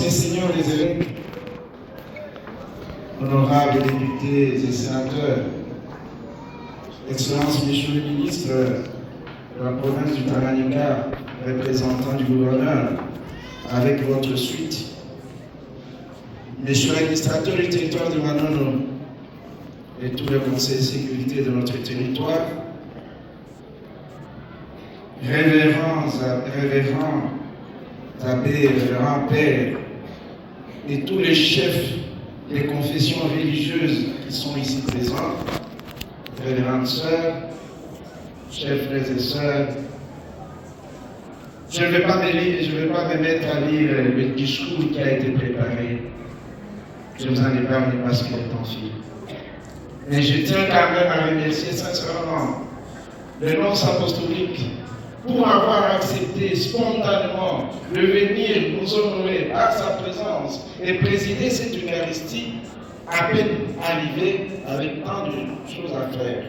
Messieurs les évêques, honorables députés et sénateurs, Excellences, Messieurs les ministres de la province du Tanganyika, représentants du gouverneur, avec votre suite, Messieurs l'administrateur du territoire de Manono et tous les conseils de sécurité de notre territoire, révérends abbés, révérends pères et tous les chefs des confessions religieuses qui sont ici présents, révérendes sœurs, chers frères et sœurs, je ne vais pas me mettre à lire le discours qui a été préparé. Je vous en épargne parce qu'il est en fil. Mais je tiens quand même à remercier sincèrement le nonce apostolique pour avoir accepté spontanément de venir nous honorer par sa présence et présider cette Eucharistie à peine arrivée avec tant de choses à faire.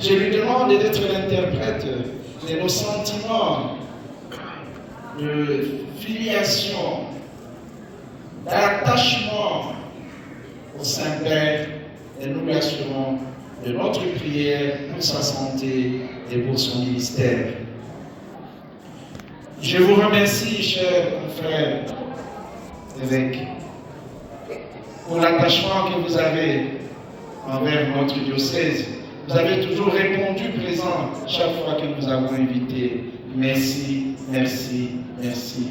Je lui demande d'être l'interprète de nos sentiments de filiation, d'attachement au Saint-Père, et nous lui assurons de notre prière pour sa santé et pour son ministère. Je vous remercie, chers frères évêques, pour l'attachement que vous avez envers notre diocèse. Vous avez toujours répondu présent chaque fois que nous avons invité. Merci, merci, merci.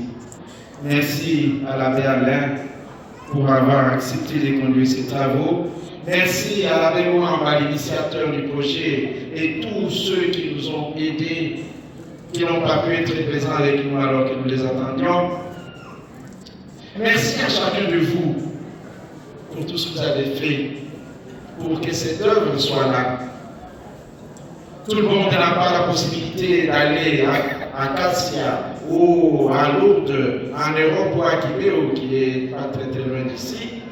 Merci à l'abbé Alain pour avoir accepté de conduire ces travaux. Merci à l'abbé Ouamba, l'initiateur du projet, et tous ceux qui nous ont aidés, qui n'ont pas pu être présents avec nous alors que nous les attendions. Merci à chacun de vous pour tout ce que vous avez fait pour que cette œuvre soit là. Tout le monde n'a pas la possibilité d'aller à Cassia ou à Lourdes, en Europe ou à Kibéo, qui n'est pas très très loin d'ici.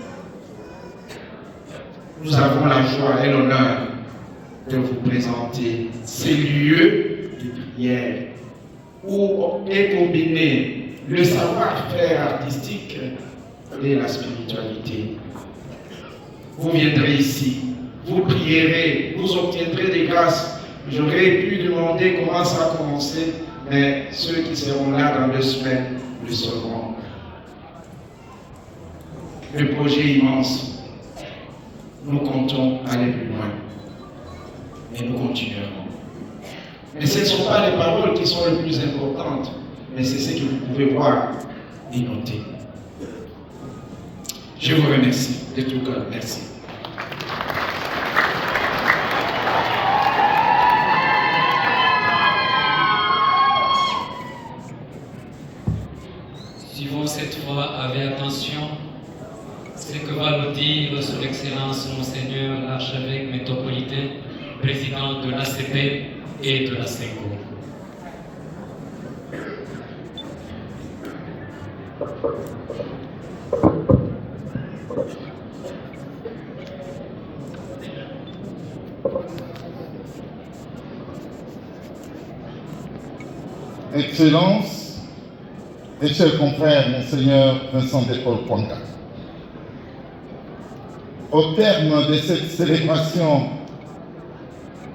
Nous avons la joie et l'honneur de vous présenter ces lieux de prière où est combiné le savoir-faire artistique et la spiritualité. Vous viendrez ici, vous prierez, vous obtiendrez des grâces. J'aurais pu demander comment ça a commencé, mais ceux qui seront là dans 2 semaines le sauront. Le projet est immense. Nous comptons aller plus loin. Et nous continuerons. Mais ce ne sont pas les paroles qui sont les plus importantes, mais c'est ce que vous pouvez voir et noter. Je vous remercie de tout cœur. Merci. Suivons cette fois avec attention ce que va nous dire son Excellence Monseigneur l'archevêque métropolitain, président de l'ACP et de la SECO. Excellences et chers confrères, Monseigneur Vincent de Paul Kwanga, au terme de cette célébration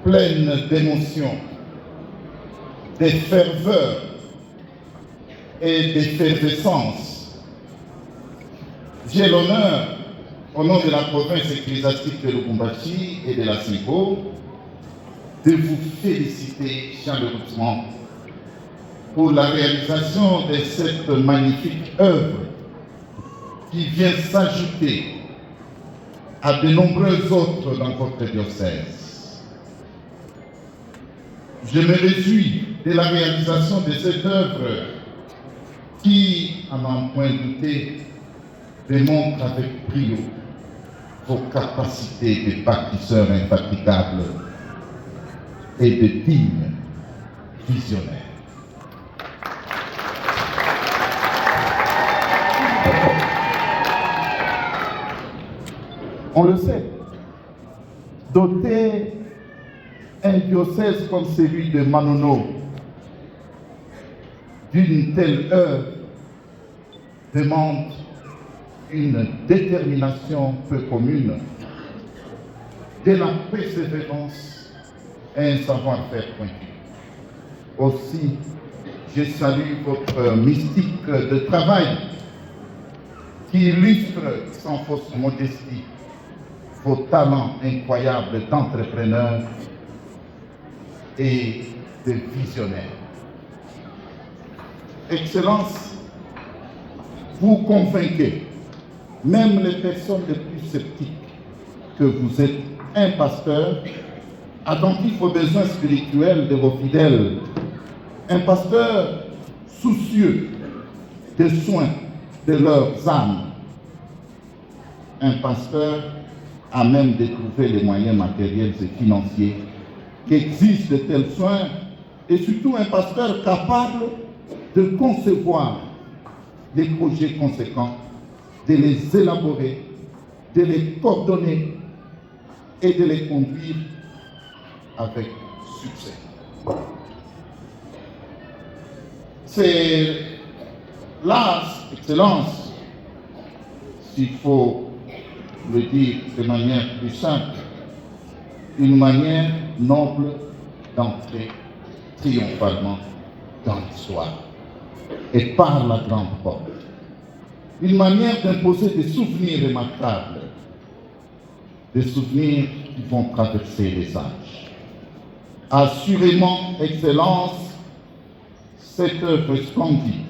pleine d'émotions, de ferveur et d'effervescence, j'ai l'honneur, au nom de la province ecclésiastique de Lubumbashi et de la SECO, de vous féliciter chaleureusement pour la réalisation de cette magnifique œuvre qui vient s'ajouter à de nombreuses autres dans votre diocèse. Je me réjouis de la réalisation de cette œuvre qui, à n'en point douter, démontre avec brio vos capacités de bâtisseurs infatigables et de dignes visionnaires. On le sait, doter un diocèse comme celui de Manono d'une telle œuvre demande une détermination peu commune, de la persévérance et un savoir-faire pointu. Aussi, je salue votre mystique de travail qui illustre sans fausse modestie vos talents incroyables d'entrepreneurs et de visionnaires. Excellence, vous convainquez même les personnes les plus sceptiques que vous êtes un pasteur attentif aux besoins spirituels de vos fidèles, un pasteur soucieux des soins de leurs âmes, un pasteur à même de trouver les moyens matériels et financiers qu'exigent de tels soins, et surtout un pasteur capable de concevoir des projets conséquents, de les élaborer, de les coordonner et de les conduire avec succès. C'est là, Excellence, s'il faut le dire de manière plus simple, une manière noble d'entrer triomphalement dans l'histoire et par la grande porte. Une manière d'imposer des souvenirs remarquables, des souvenirs qui vont traverser les âges. Assurément, Excellence, cette œuvre splendide,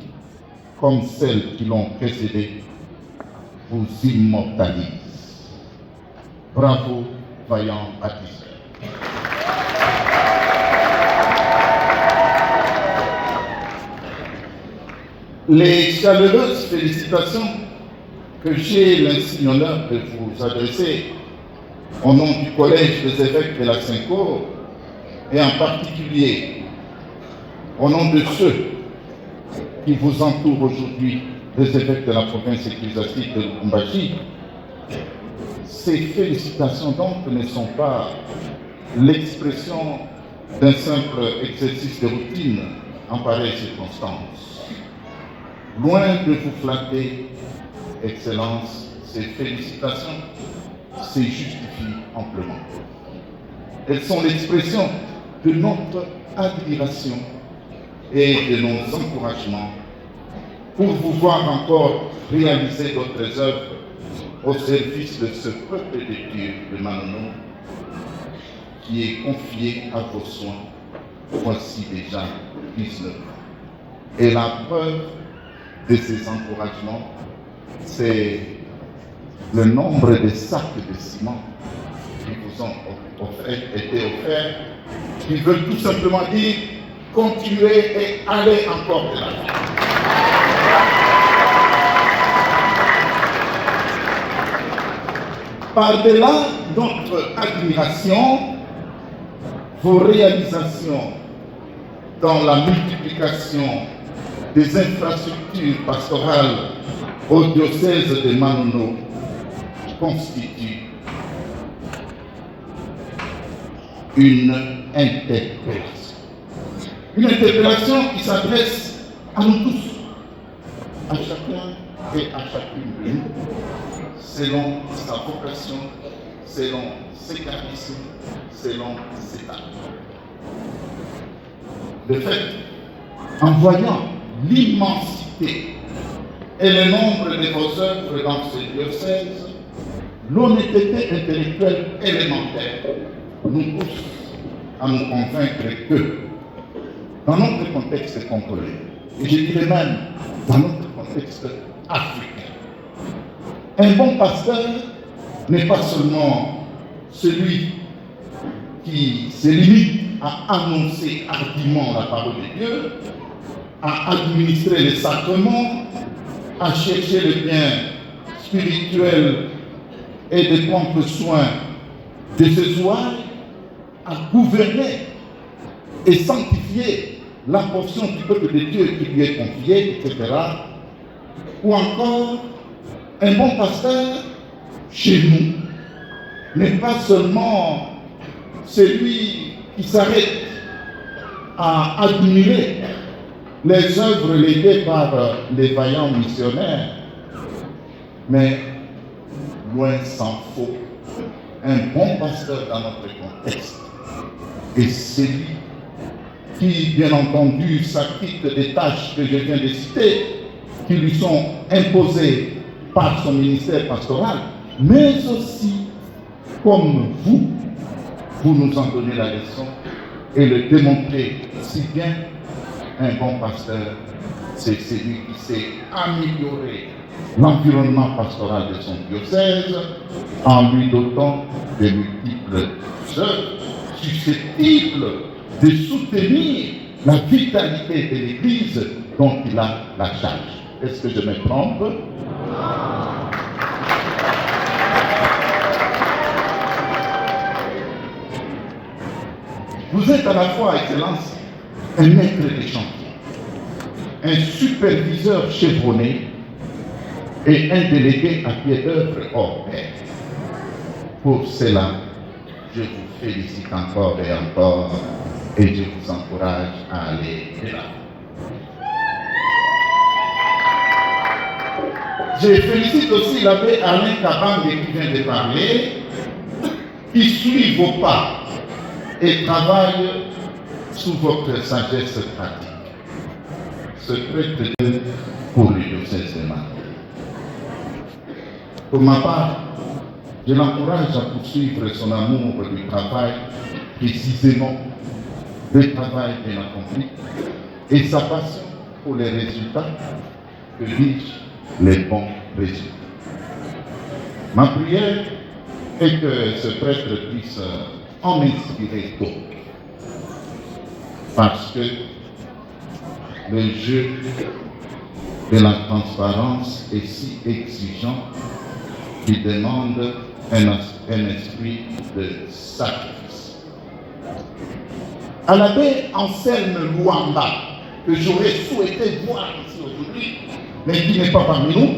comme celles qui l'ont précédée, vous immortalise. Bravo, vaillant bâtisseur. Les chaleureuses félicitations que j'ai l'insigne honneur de vous adresser au nom du Collège des évêques de la Sainte-Côte et en particulier au nom de ceux qui vous entourent aujourd'hui, les évêques de la province ecclésiastique de Lubumbashi, ces félicitations donc ne sont pas l'expression d'un simple exercice de routine en pareille circonstance. Loin de vous flatter, Excellence, ces félicitations se justifient amplement. Elles sont l'expression de notre admiration et de nos encouragements pour vous voir encore réaliser d'autres œuvres au service de ce peuple de Dieu de Manono qui est confié à vos soins voici déjà 19 ans. Et la preuve de ces encouragements, c'est le nombre de sacs de ciment qui vous ont été offerts, qui veulent tout simplement dire continuez et allez encore de l'avant. Par-delà notre admiration, vos réalisations dans la multiplication des infrastructures pastorales au diocèse de Manono constituent une interpellation. Une interpellation qui s'adresse à nous tous, à chacun et à chacune de nous, selon sa vocation, selon ses charismes, selon ses talents. De fait, en voyant l'immensité et le nombre de vos œuvres dans ce diocèse, l'honnêteté intellectuelle élémentaire nous pousse à nous convaincre que, dans notre contexte congolais, et je dirais même dans notre contexte africain, un bon pasteur n'est pas seulement celui qui se limite à annoncer hardiment la parole de Dieu, à administrer les sacrements, à chercher le bien spirituel et de prendre soin de ses ouailles, à gouverner et sanctifier la portion du peuple de Dieu qui lui est confiée, etc. Ou encore, un bon pasteur, chez nous, n'est pas seulement celui qui s'arrête à admirer les œuvres léguées par les vaillants missionnaires, mais loin s'en faut, un bon pasteur dans notre contexte. Et c'est lui qui, bien entendu, s'acquitte des tâches que je viens de citer, qui lui sont imposées par son ministère pastoral, mais aussi, comme vous nous en donnez la leçon et le démontrez si bien. Un bon pasteur, c'est celui qui sait améliorer l'environnement pastoral de son diocèse en lui dotant de multiples œuvres susceptibles de soutenir la vitalité de l'Église dont il a la charge. Est-ce que je me trompe? Vous êtes à la fois, Excellence, un maître de chantier, un superviseur chevronné et un délégué à pied d'œuvre hors pair. Pour cela, je vous félicite encore et encore et je vous encourage à aller de l'avant. Je félicite aussi l'abbé Alain Kabang qui vient de parler, qui suit vos pas et travaille sous votre sagesse pratique. Ce prêtre pour le diocèse de Maroc. Pour ma part, je l'encourage à poursuivre son amour du travail, précisément le travail bien accompli, et sa passion pour les résultats, que dis-je, les bons résultats. Ma prière est que ce prêtre puisse en inspirer d'autres. Parce que le jeu de la transparence est si exigeant qu'il demande un esprit de sacrifice. À l'abbé Anselme Luamba, que j'aurais souhaité voir ici aujourd'hui, mais qui n'est pas parmi nous,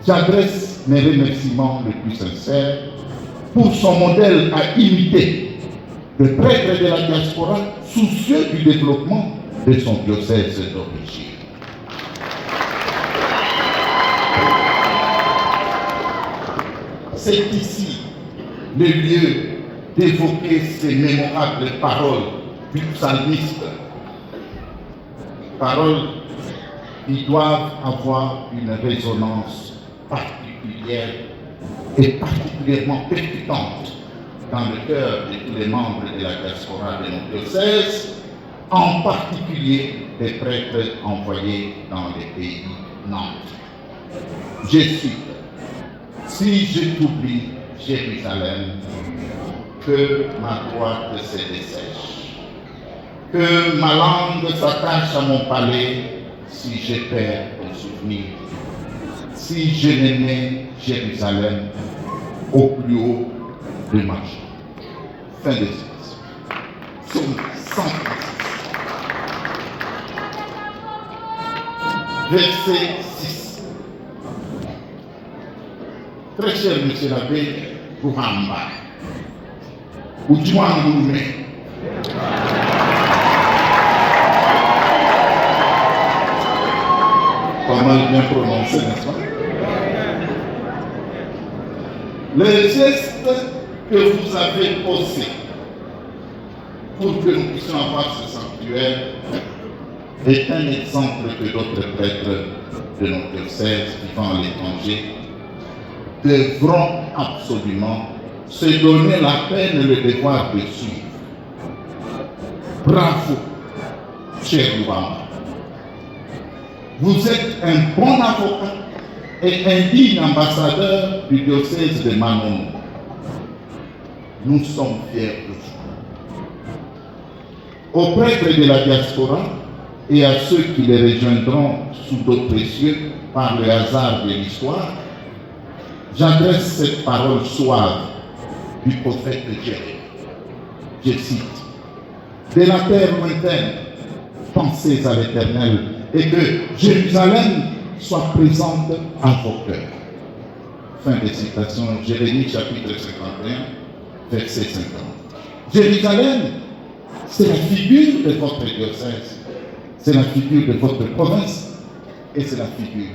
j'adresse mes remerciements les plus sincères pour son modèle à imiter, le prêtre de la diaspora soucieux du développement de son diocèse d'origine. C'est ici le lieu d'évoquer ces mémorables paroles du psalmiste, paroles qui doivent avoir une résonance particulière et particulièrement percutante dans le cœur de tous les membres de la diaspora de nos diocèses, en particulier des prêtres envoyés dans les pays nantes. Je cite: si je t'oublie, Jérusalem, que ma droite se dessèche, que ma langue s'attache à mon palais, si je perds ton souvenir, si je n'aimais Jérusalem au plus haut de ma joie. Fin de citation. Psaume 136. Verset 6. Très cher monsieur l'abbé Bouhamba, ou Djouangoumé, pas mal bien prononcé, n'est-ce pas? Le geste que vous avez posé pour que nous puissions avoir ce sanctuaire est un exemple que d'autres prêtres de notre diocèse vivant à l'étranger devront absolument se donner la peine et le devoir de suivre. Bravo, cher Luamba. Vous êtes un bon avocat et un digne ambassadeur du diocèse de Manon. Nous sommes fiers de vous. Aux prêtres de la diaspora et à ceux qui les rejoindront sous d'autres cieux par le hasard de l'histoire, j'adresse cette parole suave du prophète Jérémie. Je cite: de la terre lointaine, pensez à l'Éternel, et que Jérusalem soit présente à vos cœurs. Fin de citation, Jérémie chapitre 51, verset 50. Jérusalem, c'est la figure de votre diocèse. c'est la figure de votre province et c'est la figure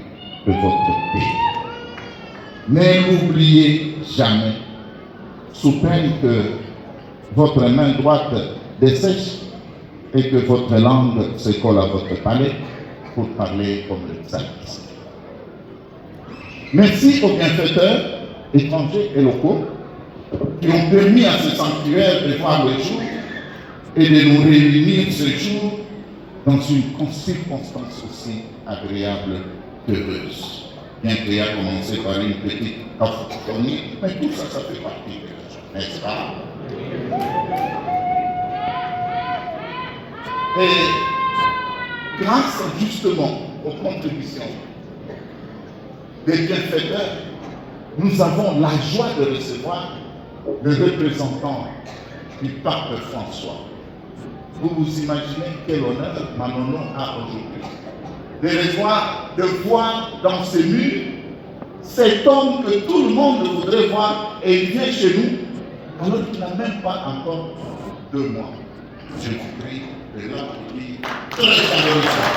de votre pays. Mais n'oubliez jamais, sous peine que votre main droite dessèche et que votre langue se colle à votre palais pour parler comme le psalmiste. Merci aux bienfaiteurs, étrangers et locaux, qui ont permis à ce sanctuaire de voir le jour et de nous réunir ce jour dans une circonstance aussi agréable qu'heureuse. Bien qu'il y a commencé par une petite cacophonie, mais tout ça, ça fait partie de la chose, n'est-ce pas? Et grâce justement aux contributions des bienfaiteurs, nous avons la joie de recevoir le représentant du pape François. Vous vous imaginez quel honneur Manono a aujourd'hui de voir dans ces murs cet homme que tout le monde voudrait voir et il vient chez nous alors qu'il n'a même pas encore 2 mois. Je vous prie de l'applaudir très chaleureusement.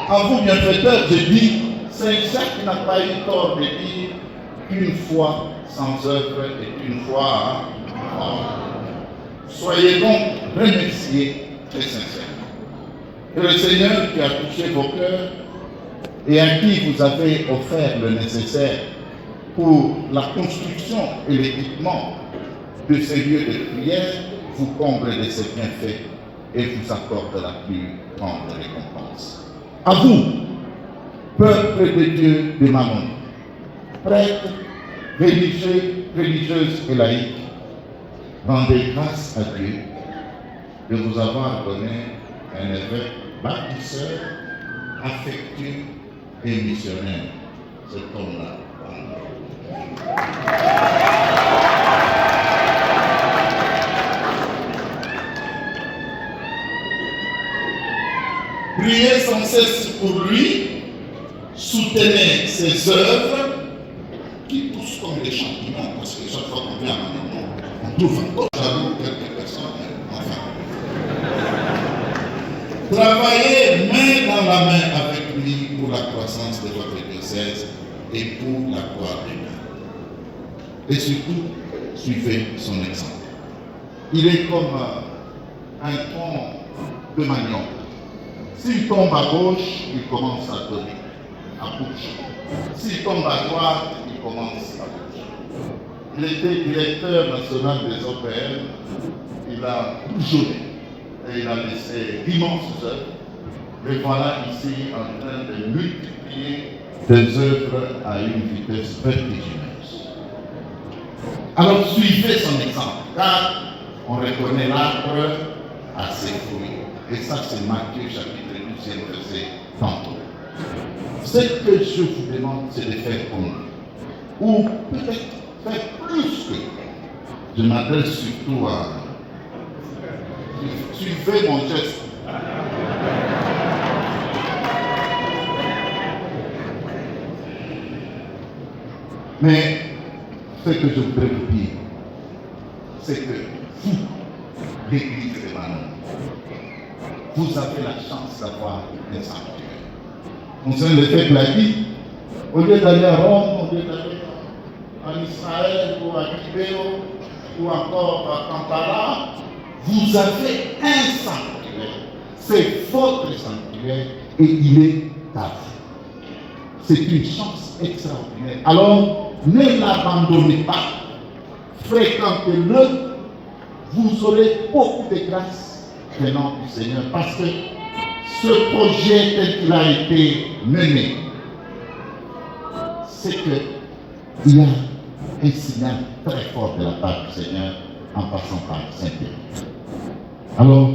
À vous bienfaiteurs, je dis, Saint Jacques n'a pas eu tort de dire qu'une foi sans œuvre est une foi morte. Soyez donc remerciés très sincèrement. Que le Seigneur qui a touché vos cœurs et à qui vous avez offert le nécessaire pour la construction et l'équipement de ces lieux de prière vous comble de ses bienfaits et vous accorde la plus grande récompense. À vous, peuple de Dieu de Manon, prêtres, religieux, religieuses et laïcs, rendez grâce à Dieu de vous avoir donné un évêque bâtisseur, affectueux et missionnaire. Cet homme-là. Priez sans cesse pour lui, soutenez ses œuvres qui poussent comme des champignons, parce que chaque fois qu'on vient à Manon, on trouve encore jaloux quelques personnes. Enfin. Travaillez main dans la main avec lui pour la croissance de votre diocèse et pour la gloire de Dieu. Et surtout, suivez son exemple. Il est comme un tronc de manioc. S'il tombe à gauche, il commence à donner, à bouche. S'il tombe à droite, il commence à bouche. Il était directeur national des OPM, il a bourgeonné et il a laissé d'immenses œuvres. Mais voilà ici en train de multiplier des œuvres à une vitesse vertigineuse. Alors suivez son exemple, car on reconnaît l'arbre à ses fruits. Et ça, c'est Matthieu chapitre 12, verset tantôt. Ce que je vous demande, c'est de faire comme nous. Ou peut-être faire plus que nous. Je m'adresse surtout à... Suivez mon geste. Mais ce que je voudrais vous dire, c'est que vous, l'Église de Manon, vous avez la chance d'avoir un sanctuaire. Monseigneur Lefebvre l'a dit, au lieu d'aller à Rome, au lieu d'aller en Israël ou à Kibéo ou encore à Kampala, vous avez un sanctuaire. C'est votre sanctuaire et il est à vous. C'est une chance extraordinaire. Alors, ne l'abandonnez pas. Fréquentez-le. Vous aurez beaucoup de grâce venant du Seigneur, parce que ce projet tel qu'il a été mené, c'est qu'il y a un signal très fort de la part du Seigneur en passant par Saint-Pierre. Alors,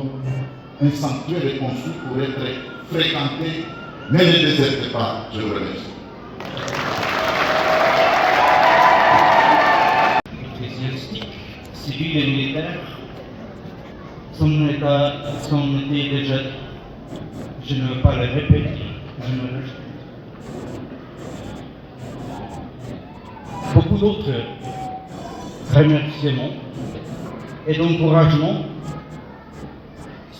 un sanctuaire est construit pour être fréquenté, ne le désertez pas, je vous remercie. Ecclésiastique, civil et militaire, son état déjà, je ne veux pas le répéter, je ne le répète. Beaucoup d'autres remerciements et d'encouragement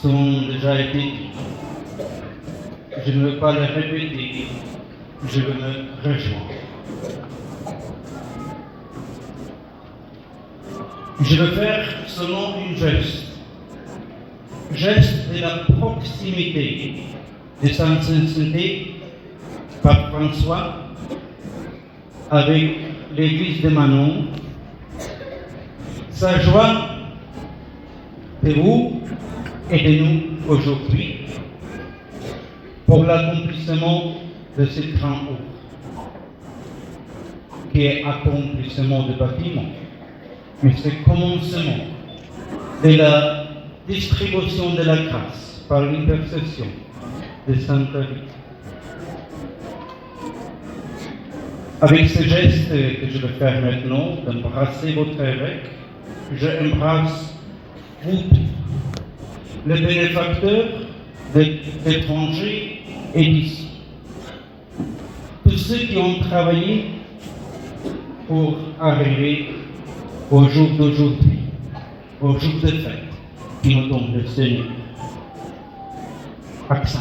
sont déjà été dits. Je ne veux pas les répéter, je veux me rejoindre. Je veux faire seulement une geste de la proximité de sa sincérité par François avec l'église de Manon, sa joie de vous et de nous aujourd'hui pour l'accomplissement de ce grand œuvre qui est accomplissement de bâtiment, mais c'est commencement de la distribution de la grâce par l'intercession de Sainte Rita. Avec ce geste que je vais faire maintenant, d'embrasser votre évêque, je embrasse vous tous, les bénéfacteurs d'étrangers et d'ici, tous ceux qui ont travaillé pour arriver au jour d'aujourd'hui, au jour de fête qui nous donne le Seigneur. Accent.